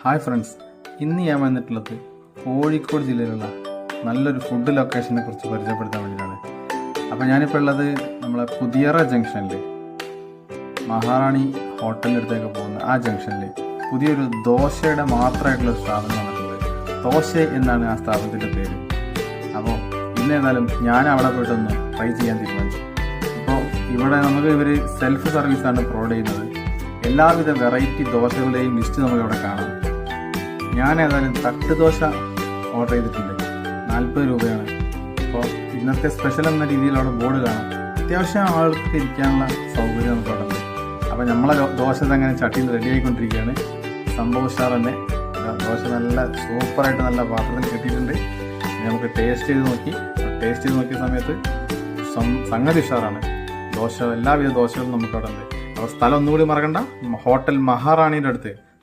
Hi friends, ഇന്ന് ഞാൻ വന്നിട്ടുള്ളത് കോഴിക്കോട് ജില്ലയിലുള്ള നല്ലൊരു ഫുഡ് ലൊക്കേഷനെ കുറിച്ച് പരിചയപ്പെടുത്താൻ വേണ്ടിയിട്ടാണ്. അപ്പോൾ ഞാനിപ്പോൾ ഉള്ളത് നമ്മളെ പുതിയറ ജംഗ്ഷനിൽ മഹാറാണി ഹോട്ടലിൻ്റെ അടുത്തേക്ക് പോകുന്ന ആ ജംഗ്ഷനിൽ പുതിയൊരു ദോശയുടെ മാത്രമായിട്ടുള്ള സ്ഥാപനം വന്നിട്ടുണ്ട്. ദോശ എന്നാണ് ആ സ്ഥാപനത്തിൻ്റെ പേര്. അപ്പോൾ ഇന്നേതായാലും ഞാൻ അവിടെ പോയിട്ടൊന്ന് ട്രൈ ചെയ്യാൻ തീരുമാനിച്ചു. അപ്പോൾ ഇവിടെ നമുക്ക് ഇവർ സെൽഫ് സർവീസാണ് പ്രൊവൈഡ് ചെയ്യുന്നത്. എല്ലാവിധ വെറൈറ്റി ദോശകളുടെയും ലിസ്റ്റ് നമുക്കിവിടെ കാണാം. ഞാൻ ഏതായാലും തട്ട് ദോശ ഓർഡർ ചെയ്തിട്ടുണ്ട്. 40 രൂപയാണ്. അപ്പോൾ ഇന്നത്തെ സ്പെഷ്യൽ എന്ന രീതിയിൽ അവിടെ ബോർഡ് കാണാം. അത്യാവശ്യം ആൾക്ക് ഇരിക്കാനുള്ള സൗകര്യം നമുക്ക് അവിടെ ഉണ്ട്. അപ്പോൾ നമ്മളെ ദോശ അങ്ങനെ ചട്ടിയിൽ റെഡി ആയിക്കൊണ്ടിരിക്കുകയാണ്. സംഭവം ഉഷാർ തന്നെ. ദോശ നല്ല സൂപ്പറായിട്ട് നല്ല പാത്രത്തിൽ കിട്ടിയിട്ടുണ്ട്. നമുക്ക് ടേസ്റ്റ് ചെയ്ത് നോക്കിയ സമയത്ത് സംഗതി ഉഷാറാണ്. ദോശ എല്ലാവിധ ദോശകളും നമുക്കവിടെ ഉണ്ട്. അപ്പോൾ സ്ഥലം ഒന്നുകൂടി മറക്കണ്ട, ഹോട്ടൽ മഹാറാണിയുടെ അടുത്ത്